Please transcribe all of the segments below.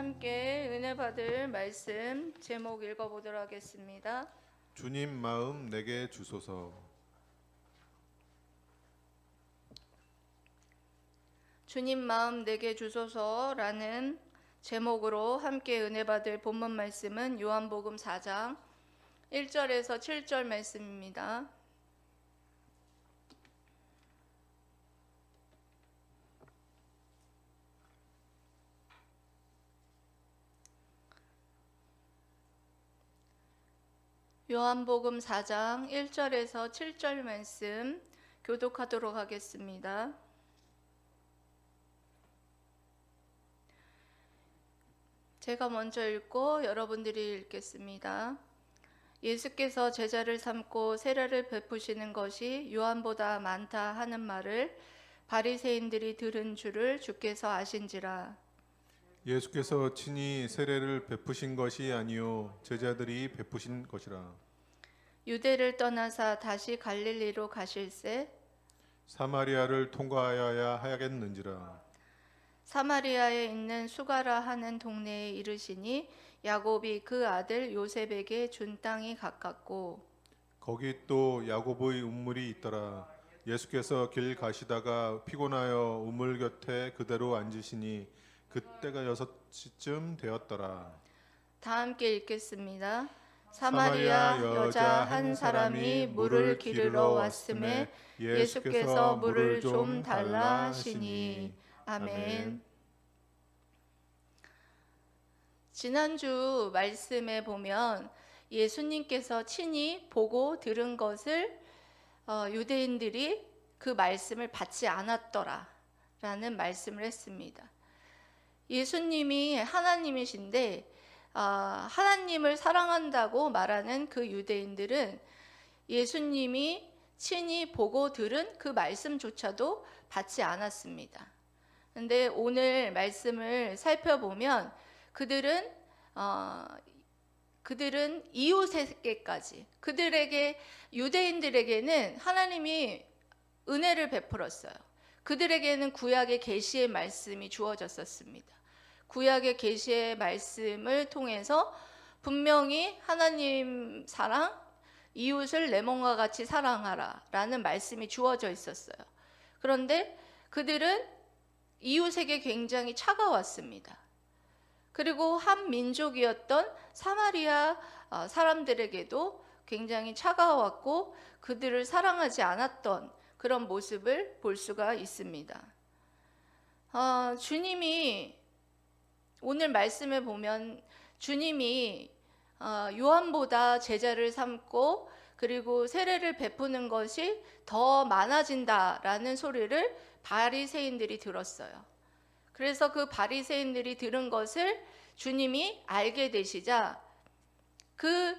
함께 은혜 받을 말씀 제목 읽어보도록 하겠습니다. 주님 마음 내게 주소서. 주님 마음 내게 주소서라는 제목으로 함께 은혜 받을 본문 말씀은 요한복음 4장 1절에서 7절 말씀입니다. 요한복음 4장 1절에서 7절 말씀 교독하도록 하겠습니다. 제가 먼저 읽고 여러분들이 읽겠습니다. 예수께서 제자를 삼고 세례를 베푸시는 것이 요한보다 많다 하는 말을 바리새인들이 들은 줄을 주께서 아신지라. 예수께서 친히 세례를 베푸신 것이 아니요 제자들이 베푸신 것이라. 유대를 떠나사 다시 갈릴리로 가실새 사마리아를 통과하여야 하겠는지라. 사마리아에 있는 수가라 하는 동네에 이르시니 야곱이 그 아들 요셉에게 준 땅이 가깝고 거기 또 야곱의 우물이 있더라. 예수께서 길 가시다가 피곤하여 우물 곁에 그대로 앉으시니 그때가 6시쯤 되었더라. 다 함께 읽겠습니다. 사마리아 여자 한 사람이 물을 기르러 왔음에 예수께서 물을 좀 달라 하시니. 아멘. 지난주 말씀에 보면 예수님께서 친히 보고 들은 것을 유대인들이 그 말씀을 받지 않았더라 라는 말씀을 했습니다. 예수님이 하나님이신데 하나님을 사랑한다고 말하는 그 유대인들은 예수님이 친히 보고 들은 그 말씀조차도 받지 않았습니다. 그런데 오늘 말씀을 살펴보면 그들은 이웃에게까지 그들에게 유대인들에게는 하나님이 은혜를 베풀었어요. 그들에게는 구약의 계시의 말씀이 주어졌었습니다. 구약의 계시의 말씀을 통해서 분명히 하나님 사랑, 이웃을 내 몸과 같이 사랑하라 라는 말씀이 주어져 있었어요. 그런데 그들은 이웃에게 굉장히 차가웠습니다. 그리고 한 민족이었던 사마리아 사람들에게도 굉장히 차가웠고 그들을 사랑하지 않았던 그런 모습을 볼 수가 있습니다. 주님이 오늘 말씀에 보면 주님이 요한보다 제자를 삼고 그리고 세례를 베푸는 것이 더 많아진다라는 소리를 바리새인들이 들었어요. 그래서 그 바리새인들이 들은 것을 주님이 알게 되시자 그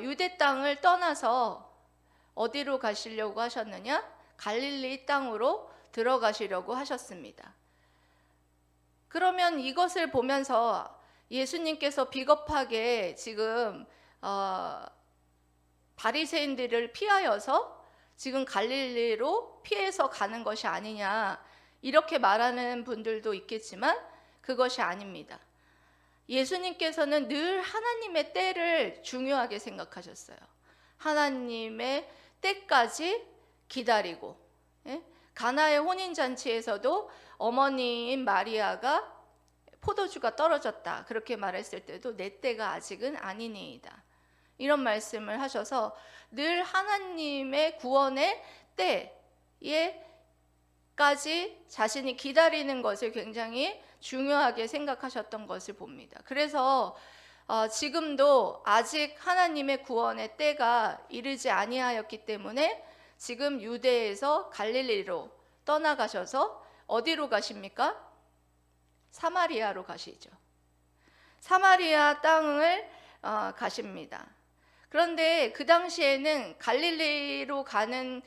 유대 땅을 떠나서 어디로 가시려고 하셨느냐? 갈릴리 땅으로 들어가시려고 하셨습니다. 그러면 이것을 보면서 예수님께서 비겁하게 지금 바리새인들을 피하여서 지금 갈릴리로 피해서 가는 것이 아니냐 이렇게 말하는 분들도 있겠지만 그것이 아닙니다. 예수님께서는 늘 하나님의 때를 중요하게 생각하셨어요. 하나님의 때까지 기다리고 가나의 혼인잔치에서도 어머니인 마리아가 포도주가 떨어졌다 그렇게 말했을 때도 내 때가 아직은 아니니이다 이런 말씀을 하셔서 늘 하나님의 구원의 때에까지 자신이 기다리는 것을 굉장히 중요하게 생각하셨던 것을 봅니다. 그래서 지금도 아직 하나님의 구원의 때가 이르지 아니하였기 때문에 지금 유대에서 갈릴리로 떠나가셔서 어디로 가십니까? 사마리아로 가시죠. 사마리아 땅을 가십니다. 그런데 그 당시에는 갈릴리로 가는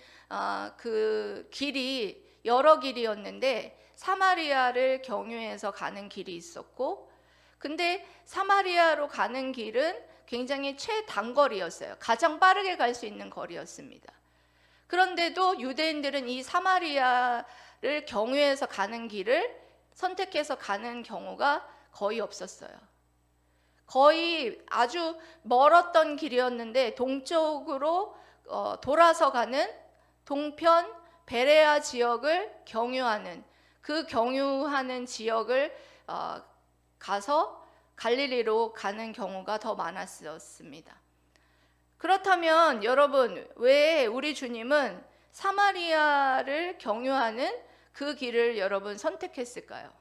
그 길이 여러 길이었는데 사마리아를 경유해서 가는 길이 있었고 근데 사마리아로 가는 길은 굉장히 최단거리였어요. 가장 빠르게 갈 수 있는 거리였습니다. 그런데도 유대인들은 이 사마리아를 경유해서 가는 길을 선택해서 가는 경우가 거의 없었어요. 거의 아주 멀었던 길이었는데 동쪽으로 돌아서 가는 동편 베레아 지역을 경유하는, 그 경유하는 지역을 가서 갈릴리로 가는 경우가 더 많았었습니다. 그렇다면 여러분, 왜 우리 주님은 사마리아를 경유하는 그 길을 여러분 선택했을까요?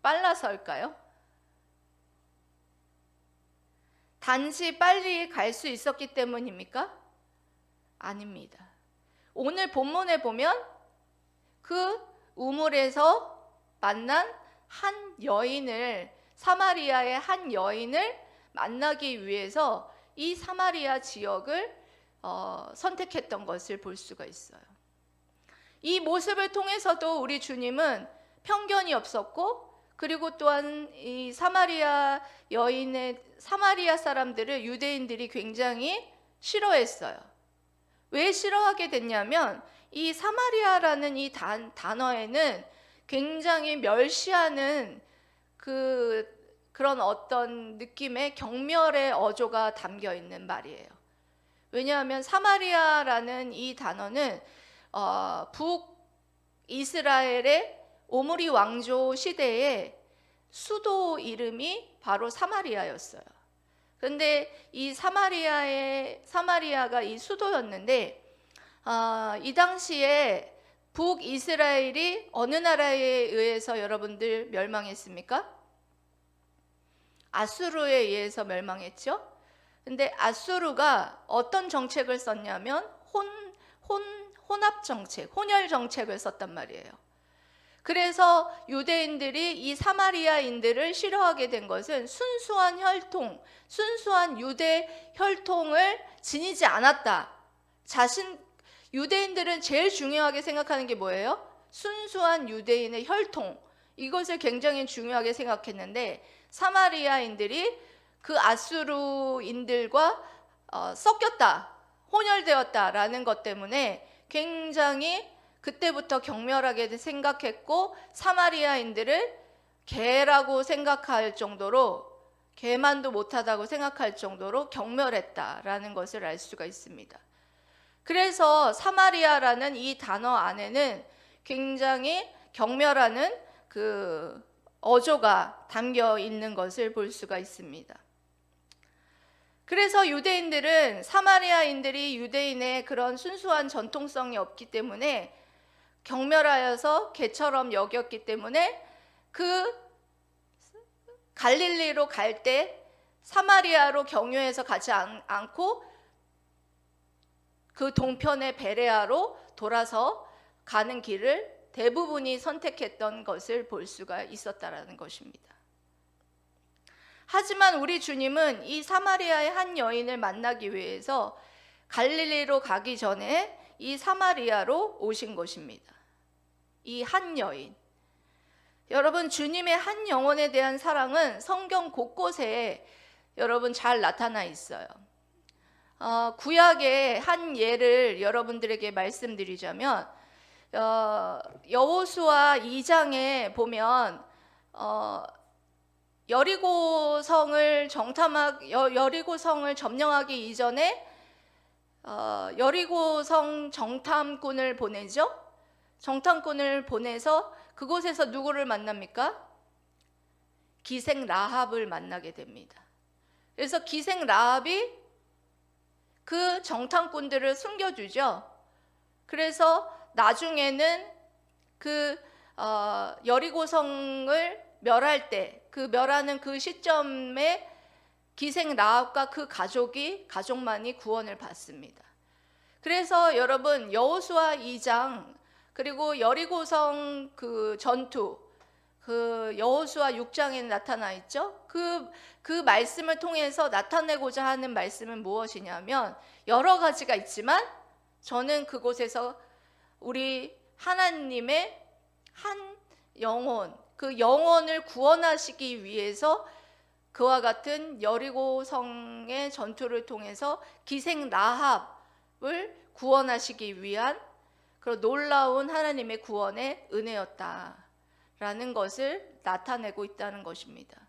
빨라서일까요? 단지 빨리 갈 수 있었기 때문입니까? 아닙니다. 오늘 본문에 보면 그 우물에서 만난 한 여인을, 사마리아의 한 여인을 만나기 위해서 이 사마리아 지역을 선택했던 것을 볼 수가 있어요. 이 모습을 통해서도 우리 주님은 편견이 없었고, 그리고 또한 이 사마리아 여인의, 사마리아 사람들을 유대인들이 굉장히 싫어했어요. 왜 싫어하게 됐냐면 이 사마리아라는 이 단어에는 굉장히 멸시하는 그런 어떤 느낌의 경멸의 어조가 담겨 있는 말이에요. 왜냐하면 사마리아라는 이 단어는 북이스라엘의 오므리 왕조 시대의 수도 이름이 바로 사마리아였어요. 그런데 이 사마리아가 이 수도였는데 이 당시에 북이스라엘이 어느 나라에 의해서 여러분들 멸망했습니까? 아수르에 의해서 멸망했죠. 근데 아수르가 어떤 정책을 썼냐면 혼합 정책, 혼혈 정책을 썼단 말이에요. 그래서 유대인들이 이 사마리아인들을 싫어하게 된 것은 순수한 혈통, 순수한 유대 혈통을 지니지 않았다. 유대인들은 제일 중요하게 생각하는 게 뭐예요? 순수한 유대인의 혈통, 이것을 굉장히 중요하게 생각했는데 사마리아인들이 그 아수르인들과 섞였다, 혼혈되었다라는 것 때문에 굉장히 그때부터 경멸하게 생각했고, 사마리아인들을 개라고 생각할 정도로, 개만도 못하다고 생각할 정도로 경멸했다라는 것을 알 수가 있습니다. 그래서 사마리아라는 이 단어 안에는 굉장히 경멸하는 그 어조가 담겨 있는 것을 볼 수가 있습니다. 그래서 유대인들은 사마리아인들이 유대인의 그런 순수한 전통성이 없기 때문에 경멸하여서 개처럼 여겼기 때문에 그 갈릴리로 갈 때 사마리아로 경유해서 가지 않고 그 동편의 베레아로 돌아서 가는 길을 대부분이 선택했던 것을 볼 수가 있었다라는 것입니다. 하지만 우리 주님은 이 사마리아의 한 여인을 만나기 위해서 갈릴리로 가기 전에 이 사마리아로 오신 것입니다. 이 한 여인. 여러분, 주님의 한 영혼에 대한 사랑은 성경 곳곳에 여러분 잘 나타나 있어요. 구약의 한 예를 여러분들에게 말씀드리자면 여호수아 2장에 보면 여리고성을 점령하기 이전에 여리고성 정탐꾼을 보내죠. 정탐꾼을 보내서 그곳에서 누구를 만납니까? 기생 라합을 만나게 됩니다. 그래서 기생 라합이 그 정탐꾼들을 숨겨주죠. 그래서 나중에는 그 여리고성을 멸할 때, 그 멸하는 그 시점에 기생 라합과 그 가족만이 구원을 받습니다. 그래서 여러분, 여호수아 2장 그리고 여리고성 그 전투, 그 여호수아 6장에 나타나 있죠. 그 말씀을 통해서 나타내고자 하는 말씀은 무엇이냐면, 여러 가지가 있지만 저는 그곳에서 우리 하나님의 한 영혼, 그 영혼을 구원하시기 위해서 그와 같은 여리고성의 전투를 통해서 기생 라합을 구원하시기 위한 그런 놀라운 하나님의 구원의 은혜였다. 것을 나타내고 있다는 것입니다.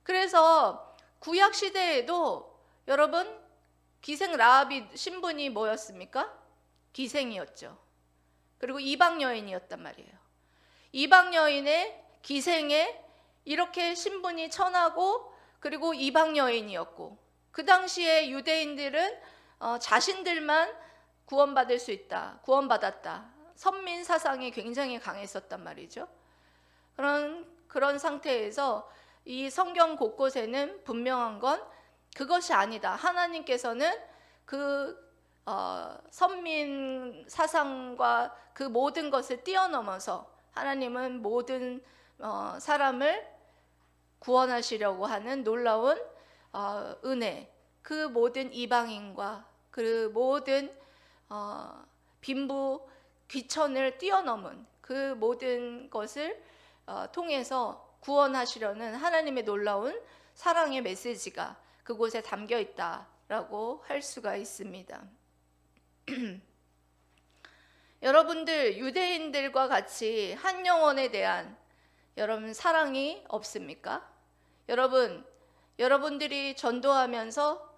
그래서 구약 시대에도 여러분 기생 라합이 신분이 뭐였습니까? 기생이었죠. 그리고 이방 여인이었단 말이에요. 이방 여인의 기생에 이렇게 신분이 천하고 그리고 이방 여인이었고, 그 당시에 유대인들은 자신들만 구원받을 수 있다, 구원받았다, 선민 사상이 굉장히 강했었단 말이죠. 그런 상태에서 이 성경 곳곳에는 분명한 건 그것이 아니다. 하나님께서는 그 선민 사상과 그 모든 것을 뛰어넘어서 하나님은 모든 사람을 구원하시려고 하는 놀라운 은혜, 그 모든 이방인과 그 모든 빈부 귀천을 뛰어넘은 그 모든 것을 통해서 구원하시려는 하나님의 놀라운 사랑의 메시지가 그곳에 담겨 있다라고 할 수가 있습니다. 여러분들 유대인들과 같이 한 영혼에 대한 여러분 사랑이 없습니까? 여러분들이 전도하면서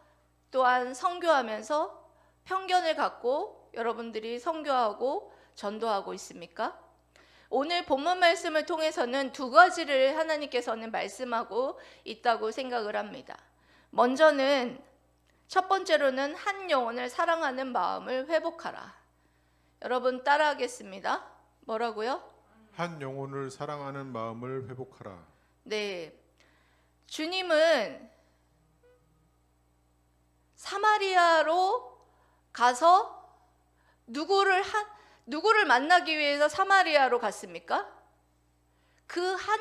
또한 선교하면서 편견을 갖고 여러분들이 선교하고 전도하고 있습니까? 오늘 본문 말씀을 통해서는 두 가지를 하나님께서는 말씀하고 있다고 생각을 합니다. 먼저는 첫 번째로는 한 영혼을 사랑하는 마음을 회복하라. 여러분 따라하겠습니다. 뭐라고요? 한 영혼을 사랑하는 마음을 회복하라. 네, 주님은 사마리아로 가서 누구를 만나기 위해서 사마리아로 갔습니까? 그 한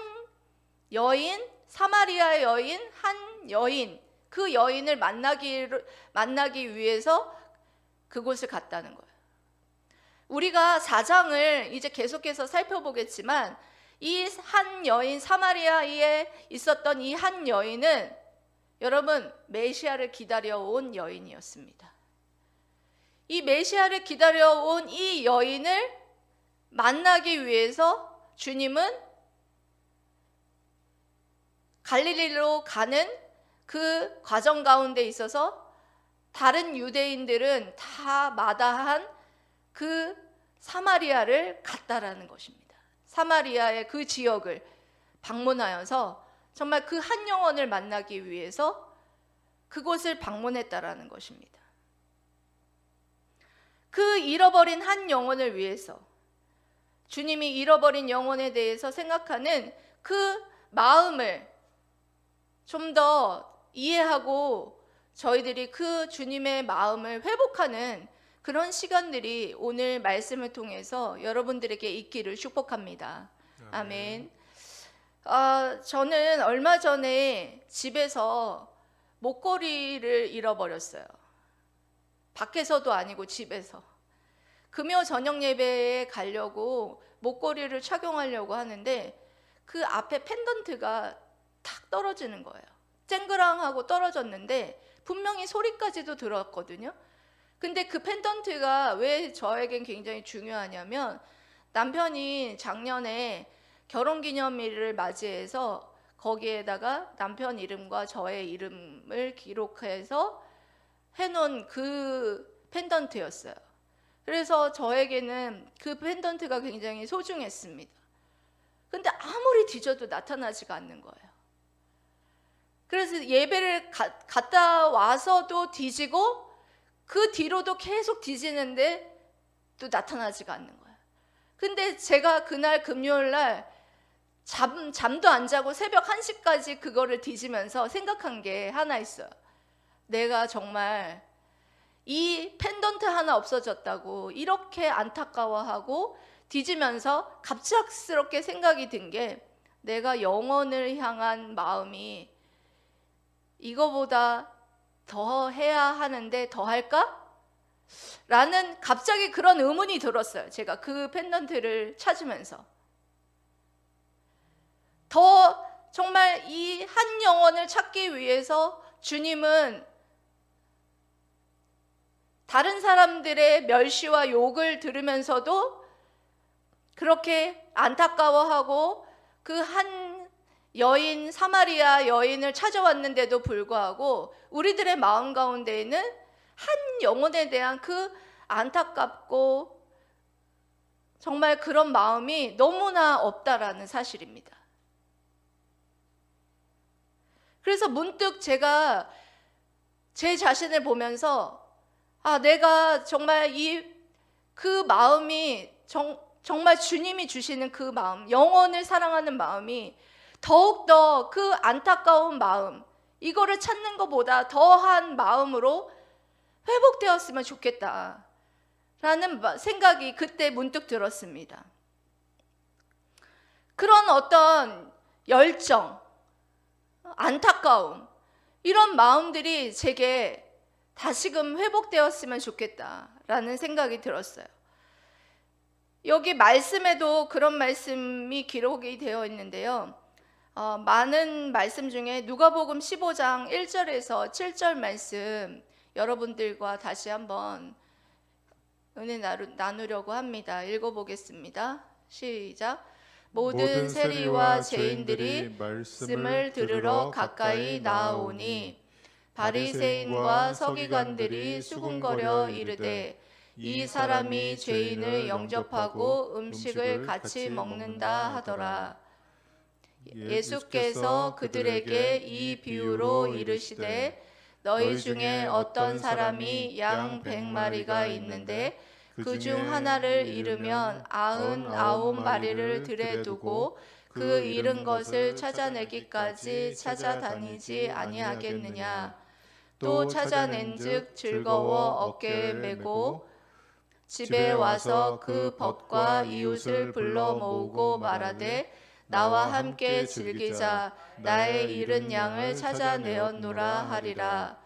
여인, 사마리아 여인, 한 여인, 그 여인을 만나기 위해서 그곳을 갔다는 거예요. 우리가 4장을 이제 계속해서 살펴보겠지만 이 한 여인, 사마리아에 있었던 이 한 여인은 여러분 메시아를 기다려온 여인이었습니다. 이 메시아를 기다려온 이 여인을 만나기 위해서 주님은 갈릴리로 가는 그 과정 가운데 있어서 다른 유대인들은 다 마다한 그 사마리아를 갔다라는 것입니다. 사마리아의 그 지역을 방문하여서 정말 그 한 영혼을 만나기 위해서 그곳을 방문했다라는 것입니다. 그 잃어버린 한 영혼을 위해서 주님이 잃어버린 영혼에 대해서 생각하는 그 마음을 좀 더 이해하고 저희들이 그 주님의 마음을 회복하는 그런 시간들이 오늘 말씀을 통해서 여러분들에게 있기를 축복합니다. 아멘. 저는 얼마 전에 집에서 목걸이를 잃어버렸어요. 밖에서도 아니고 집에서. 금요 저녁 예배에 가려고 목걸이를 착용하려고 하는데 그 앞에 펜던트가 탁 떨어지는 거예요. 쨍그랑하고 떨어졌는데 분명히 소리까지도 들었거든요. 근데 그 펜던트가 왜 저에겐 굉장히 중요하냐면 남편이 작년에 결혼기념일을 맞이해서 거기에다가 남편 이름과 저의 이름을 기록해서 해놓은 그 펜던트였어요. 그래서 저에게는 그 펜던트가 굉장히 소중했습니다. 근데 아무리 뒤져도 나타나지가 않는 거예요. 그래서 예배를 갔다 와서도 뒤지고 그 뒤로도 계속 뒤지는데 또 나타나지가 않는 거예요. 근데 제가 그날 금요일 날 잠도 안 자고 새벽 1시까지 그거를 뒤지면서 생각한 게 하나 있어요. 내가 정말 이 펜던트 하나 없어졌다고 이렇게 안타까워하고 뒤지면서 갑작스럽게 생각이 든 게 내가 영혼을 향한 마음이 이거보다 더 해야 하는데 더 할까? 라는 갑자기 그런 의문이 들었어요. 제가 그 펜던트를 찾으면서 더 정말 이 한 영혼을 찾기 위해서 주님은 다른 사람들의 멸시와 욕을 들으면서도 그렇게 안타까워하고 그 한 여인, 사마리아 여인을 찾아왔는데도 불구하고 우리들의 마음 가운데에는 한 영혼에 대한 그 안타깝고 정말 그런 마음이 너무나 없다라는 사실입니다. 그래서 문득 제가 제 자신을 보면서 내가 정말 그 마음이 정말 주님이 주시는 그 마음, 영혼을 사랑하는 마음이 더욱더 그 안타까운 마음, 이거를 찾는 것보다 더한 마음으로 회복되었으면 좋겠다 라는 생각이 그때 문득 들었습니다. 그런 어떤 열정, 안타까움, 이런 마음들이 제게 다시금 회복되었으면 좋겠다라는 생각이 들었어요. 여기 말씀에도 그런 말씀이 기록이 되어 있는데요. 많은 말씀 중에 누가복음 15장 1절에서 7절 말씀 여러분들과 다시 한번 은혜 나누려고 합니다. 읽어보겠습니다. 시작. 모든 세리와 죄인들이 말씀을 들으러 가까이 나아오니 바리새인과 서기관들이 수군거려 이르되 이 사람이 죄인을 영접하고 음식을 같이 먹는다 하더라. 예수께서 그들에게 이 비유로 이르시되 너희 중에 어떤 사람이 양 100마리가 있는데 그 중 하나를 잃으면 99마리를 들에 두고 그 잃은 것을 찾아내기까지 찾아다니지 아니하겠느냐. 또 찾아낸즉 즐거워 어깨에 메고 집에 와서 그 벗과 이웃을 불러 모으고 말하되 나와 함께 즐기자. 나의 잃은 양을 찾아내었노라 하리라.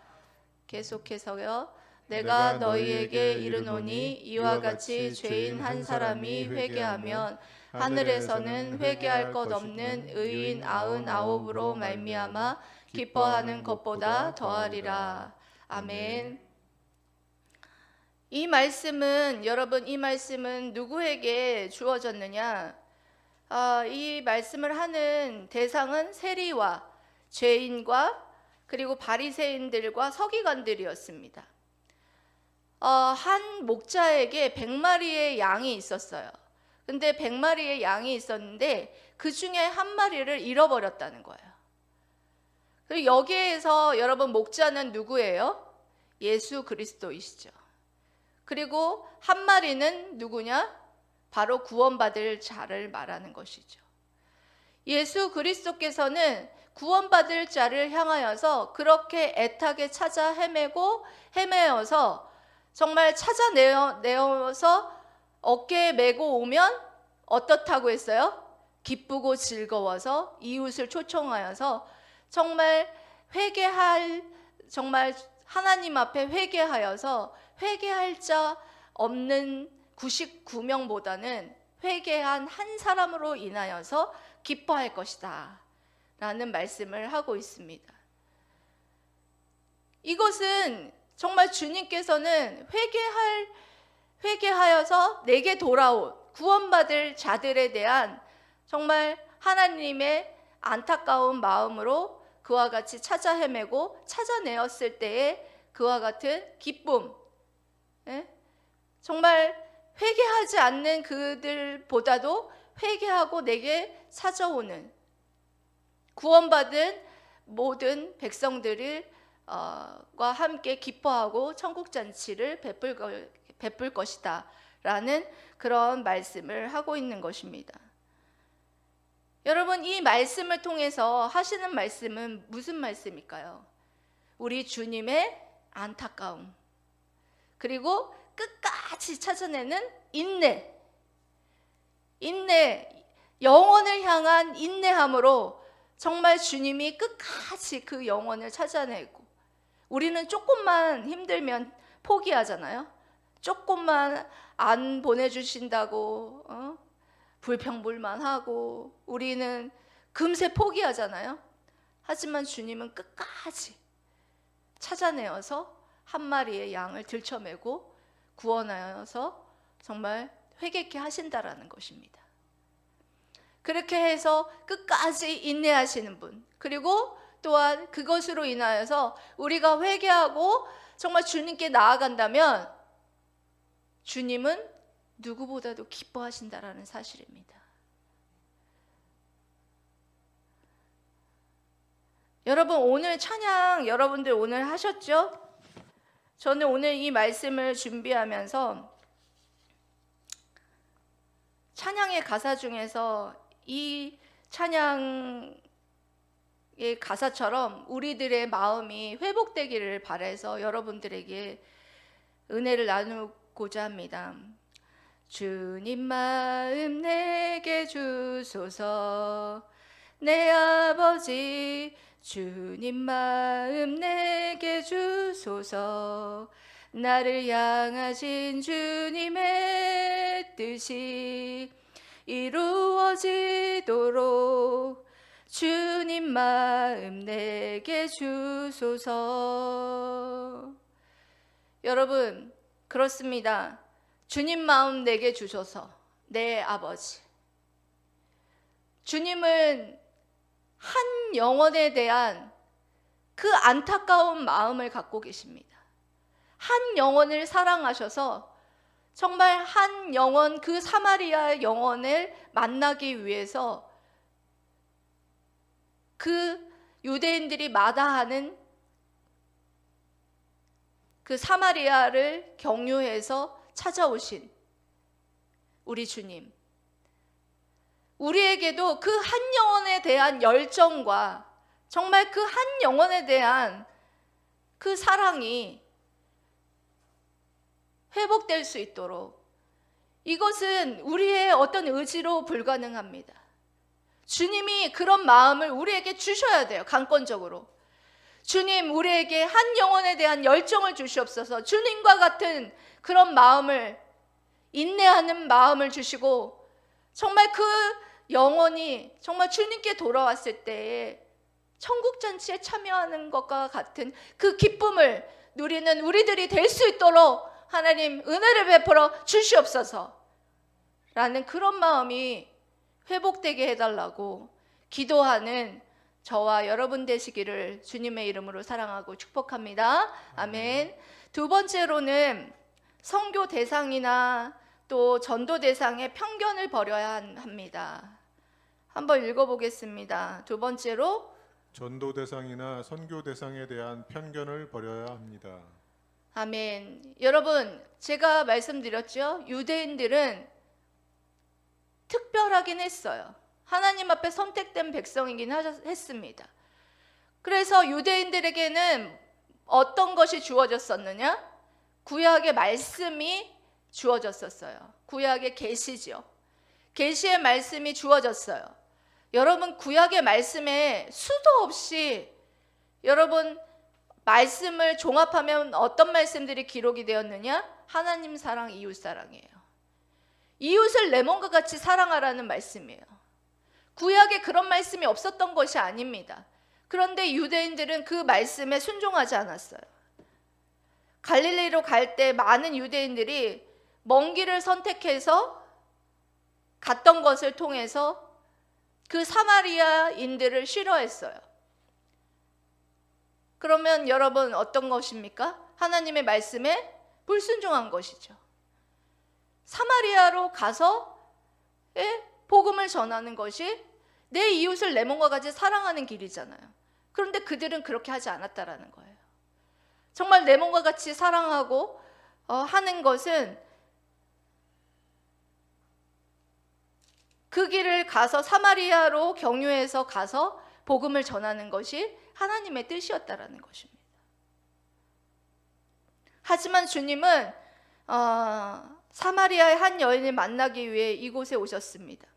계속해서요. 내가 너희에게 이르노니 이와 같이 죄인 한 사람이 회개하면 하늘에서는 회개할 것 없는 의인 99으로 말미암아 기뻐하는 것보다 더하리라. 아멘. 이 말씀은 여러분, 이 말씀은 누구에게 주어졌느냐? 이 말씀을 하는 대상은 세리와 죄인과 그리고 바리새인들과 서기관들이었습니다. 한 목자에게 100마리의 양이 있었어요. 근데 100마리의 양이 있었는데 그 중에 한 마리를 잃어버렸다는 거예요. 그리고 여기에서 여러분, 목자는 누구예요? 예수 그리스도이시죠. 그리고 한 마리는 누구냐? 바로 구원받을 자를 말하는 것이죠. 예수 그리스도께서는 구원받을 자를 향하여서 그렇게 애타게 찾아 헤매어서 정말 찾아내어서 어깨에 메고 오면 어떻다고 했어요? 기쁘고 즐거워서 이웃을 초청하여서 정말 정말 하나님 앞에 회개하여서 회개할 자 없는 99명보다는 회개한 한 사람으로 인하여서 기뻐할 것이다 라는 말씀을 하고 있습니다. 이것은 정말 주님께서는 회개하여서 내게 돌아온 구원받을 자들에 대한 정말 하나님의 안타까운 마음으로 그와 같이 찾아 헤매고 찾아내었을 때에 그와 같은 기쁨, 정말 회개하지 않는 그들보다도 회개하고 내게 찾아오는 구원받은 모든 백성들과 함께 기뻐하고 천국잔치를 베풀 것이다 라는 그런 말씀을 하고 있는 것입니다. 여러분, 이 말씀을 통해서 하시는 말씀은 무슨 말씀일까요? 우리 주님의 안타까움, 그리고 끝까지 찾아내는 인내, 영혼을 향한 인내함으로 정말 주님이 끝까지 그 영혼을 찾아내고, 우리는 조금만 힘들면 포기하잖아요. 조금만 안 보내주신다고 불평불만하고 우리는 금세 포기하잖아요. 하지만 주님은 끝까지 찾아내어서 한 마리의 양을 들쳐매고 구원하여서 정말 회개케 하신다라는 것입니다. 그렇게 해서 끝까지 인내하시는 분, 그리고 또한 그것으로 인하여서 우리가 회개하고 정말 주님께 나아간다면 주님은 누구보다도 기뻐하신다라는 사실입니다. 여러분, 오늘 찬양 여러분들 오늘 하셨죠? 저는 오늘 이 말씀을 준비하면서 찬양의 가사 중에서 이 찬양의 가사처럼 우리들의 마음이 회복되기를 바라서 여러분들에게 은혜를 나누고자 합니다. 주님 마음 내게 주소서, 내 아버지 주님 마음 내게 주소서, 나를 향하신 주님의 뜻이 이루어지도록 주님 마음 내게 주소서. 여러분, 그렇습니다. 주님 마음 내게 주소서, 내 아버지. 주님은 한 영혼에 대한 그 안타까운 마음을 갖고 계십니다. 한 영혼을 사랑하셔서 정말 한 영혼, 그 사마리아 영혼을 만나기 위해서 그 유대인들이 마다하는 그 사마리아를 경유해서 찾아오신 우리 주님, 우리에게도 그 한 영혼에 대한 열정과 정말 그 한 영혼에 대한 그 사랑이 회복될 수 있도록, 이것은 우리의 어떤 의지로 불가능합니다. 주님이 그런 마음을 우리에게 주셔야 돼요. 강권적으로. 주님, 우리에게 한 영혼에 대한 열정을 주시옵소서. 주님과 같은 그런 마음을, 인내하는 마음을 주시고, 정말 그 영혼이 정말 주님께 돌아왔을 때에 천국잔치에 참여하는 것과 같은 그 기쁨을 누리는 우리들이 될 수 있도록 하나님 은혜를 베풀어 주시옵소서 라는 그런 마음이 회복되게 해달라고 기도하는 저와 여러분 되시기를 주님의 이름으로 사랑하고 축복합니다. 아멘. 두 번째로는 선교 대상이나 또 전도 대상의 편견을 버려야 합니다. 한번 읽어보겠습니다. 두 번째로 전도 대상이나 선교 대상에 대한 편견을 버려야 합니다. 아멘. 여러분, 제가 말씀드렸죠? 유대인들은 특별하긴 했어요. 하나님 앞에 선택된 백성이긴 했습니다. 그래서 유대인들에게는 어떤 것이 주어졌었느냐? 구약의 말씀이 주어졌었어요. 구약의 계시죠. 계시의 말씀이 주어졌어요. 여러분, 구약의 말씀에 수도 없이 여러분 말씀을 종합하면 어떤 말씀들이 기록이 되었느냐? 하나님 사랑, 이웃 사랑이에요. 이웃을 내 몸과 같이 사랑하라는 말씀이에요. 구약에 그런 말씀이 없었던 것이 아닙니다. 그런데 유대인들은 그 말씀에 순종하지 않았어요. 갈릴리로 갈 때 많은 유대인들이 먼 길을 선택해서 갔던 것을 통해서 그 사마리아인들을 싫어했어요. 그러면 여러분 어떤 것입니까? 하나님의 말씀에 불순종한 것이죠. 사마리아로 가서 복음을 전하는 것이 내 이웃을 내 몸과 같이 사랑하는 길이잖아요. 그런데 그들은 그렇게 하지 않았다라는 거예요. 정말 내 몸과 같이 사랑하고 하는 것은 그 길을 가서 사마리아로 경유해서 가서 복음을 전하는 것이 하나님의 뜻이었다라는 것입니다. 하지만 주님은 사마리아의 한 여인을 만나기 위해 이곳에 오셨습니다.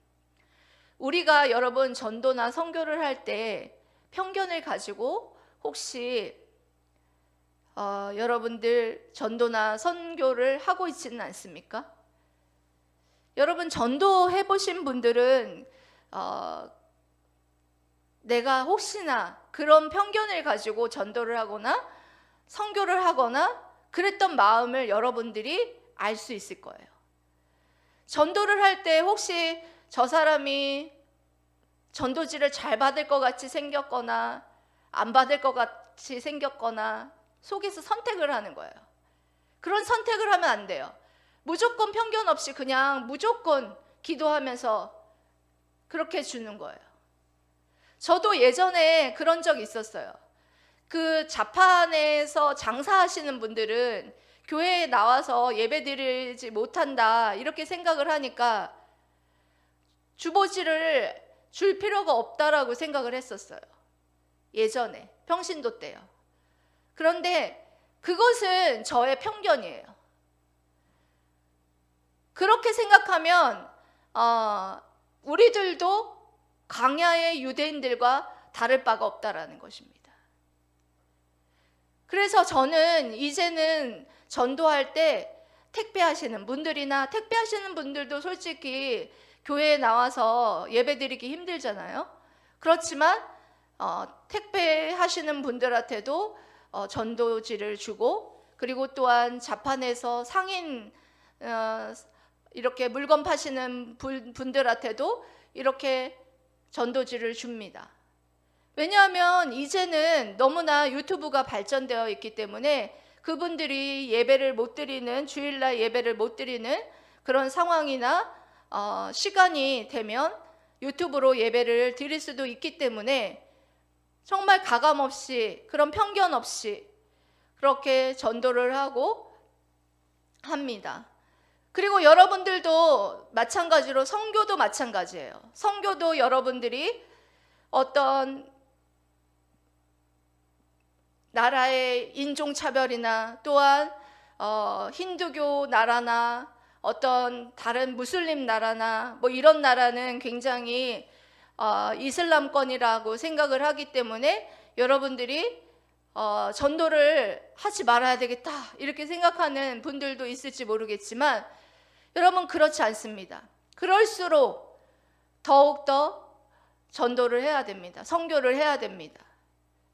우리가 여러분 전도나 선교를 할 때 편견을 가지고 혹시 여러분들 전도나 선교를 하고 있지는 않습니까? 여러분 전도해 보신 분들은 내가 혹시나 그런 편견을 가지고 전도를 하거나 선교를 하거나 그랬던 마음을 여러분들이 알 수 있을 거예요. 전도를 할 때 혹시 저 사람이 전도지를 잘 받을 것 같이 생겼거나 안 받을 것 같이 생겼거나 속에서 선택을 하는 거예요. 그런 선택을 하면 안 돼요. 무조건 편견 없이 그냥 무조건 기도하면서 그렇게 주는 거예요. 저도 예전에 그런 적이 있었어요. 그 자판에서 장사하시는 분들은 교회에 나와서 예배드리지 못한다 이렇게 생각을 하니까 주보지를 줄 필요가 없다라고 생각을 했었어요. 예전에 평신도 때요. 그런데 그것은 저의 편견이에요. 그렇게 생각하면 우리들도 광야의 유대인들과 다를 바가 없다라는 것입니다. 그래서 저는 이제는 전도할 때 택배하시는 분들이나 택배하시는 분들도 솔직히 교회에 나와서 예배드리기 힘들잖아요. 그렇지만 택배하시는 분들한테도 전도지를 주고, 그리고 또한 자판에서 상인 이렇게 물건 파시는 분들한테도 이렇게 전도지를 줍니다. 왜냐하면 이제는 너무나 유튜브가 발전되어 있기 때문에 그분들이 예배를 못 드리는, 주일날 예배를 못 드리는 그런 상황이나 시간이 되면 유튜브로 예배를 드릴 수도 있기 때문에 정말 가감 없이, 그런 편견 없이 그렇게 전도를 하고 합니다. 그리고 여러분들도 마찬가지로 선교도 마찬가지예요. 선교도 여러분들이 어떤 나라의 인종차별이나 또한 힌두교 나라나 어떤 다른 무슬림 나라나 뭐 이런 나라는 굉장히 이슬람권이라고 생각을 하기 때문에 여러분들이 전도를 하지 말아야 되겠다 이렇게 생각하는 분들도 있을지 모르겠지만 여러분 그렇지 않습니다. 그럴수록 더욱더 전도를 해야 됩니다. 선교를 해야 됩니다.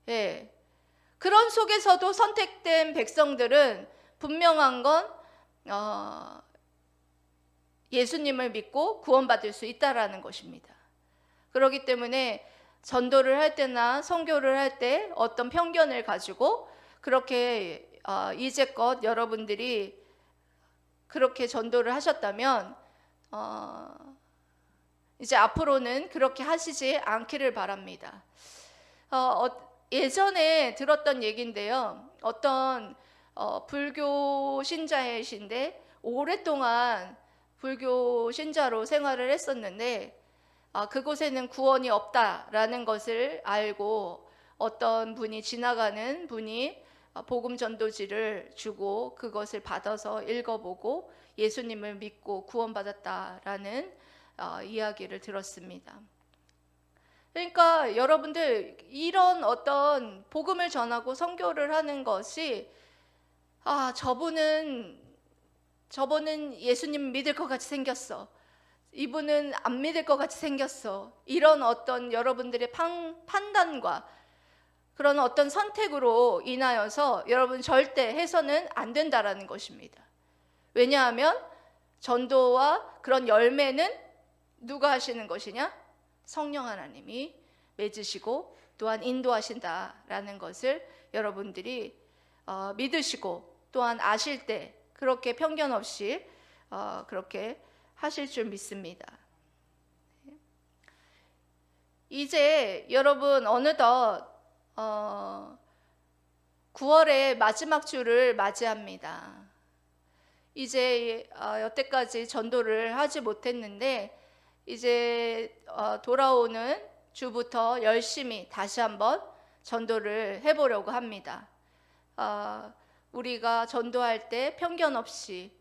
예. 그런 속에서도 선택된 백성들은 분명한 건 예수님을 믿고 구원받을 수 있다라는 것입니다. 그렇기 때문에 전도를 할 때나 선교를 할 때 어떤 편견을 가지고 그렇게 이제껏 여러분들이 그렇게 전도를 하셨다면 이제 앞으로는 그렇게 하시지 않기를 바랍니다. 예전에 들었던 얘기인데요. 어떤 불교 신자이신데 오랫동안 불교 신자로 생활을 했었는데 그곳에는 구원이 없다라는 것을 알고 어떤 분이 지나가는 분이 복음 전도지를 주고 그것을 받아서 읽어보고 예수님을 믿고 구원받았다라는 이야기를 들었습니다. 그러니까 여러분들 이런 어떤 복음을 전하고 선교를 하는 것이 저분은 예수님 믿을 것 같이 생겼어, 이분은 안 믿을 것 같이 생겼어, 이런 어떤 여러분들의 판단과 그런 어떤 선택으로 인하여서 여러분 절대 해서는 안 된다라는 것입니다. 왜냐하면 전도와 그런 열매는 누가 하시는 것이냐? 성령 하나님이 맺으시고 또한 인도하신다라는 것을 여러분들이 믿으시고 또한 아실 때 그렇게 편견 없이 그렇게 하실 줄 믿습니다. 이제 여러분 어느덧 9월의 마지막 주를 맞이합니다. 이제 여태까지 전도를 하지 못했는데 이제 돌아오는 주부터 열심히 다시 한번 전도를 해보려고 합니다. 우리가 전도할 때 편견 없이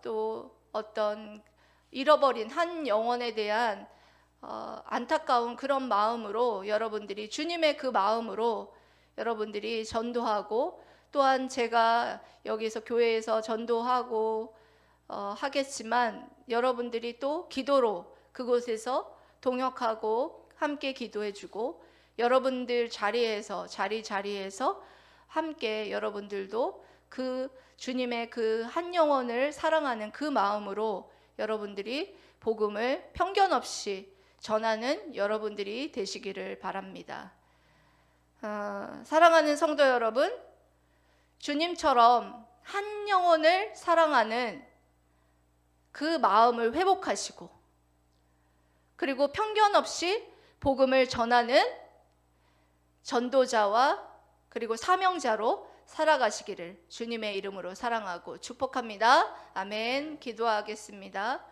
또 어떤 잃어버린 한 영혼에 대한 안타까운 그런 마음으로 여러분들이 주님의 그 마음으로 여러분들이 전도하고 또한 제가 여기서 교회에서 전도하고 하겠지만 여러분들이 또 기도로 그곳에서 동역하고 함께 기도해주고 여러분들 자리에서 함께 여러분들도 그 주님의 그 한 영혼을 사랑하는 그 마음으로 여러분들이 복음을 편견 없이 전하는 여러분들이 되시기를 바랍니다. 사랑하는 성도 여러분, 주님처럼 한 영혼을 사랑하는 그 마음을 회복하시고, 그리고 편견 없이 복음을 전하는 전도자와 그리고 사명자로 살아가시기를 주님의 이름으로 사랑하고 축복합니다. 아멘. 기도하겠습니다.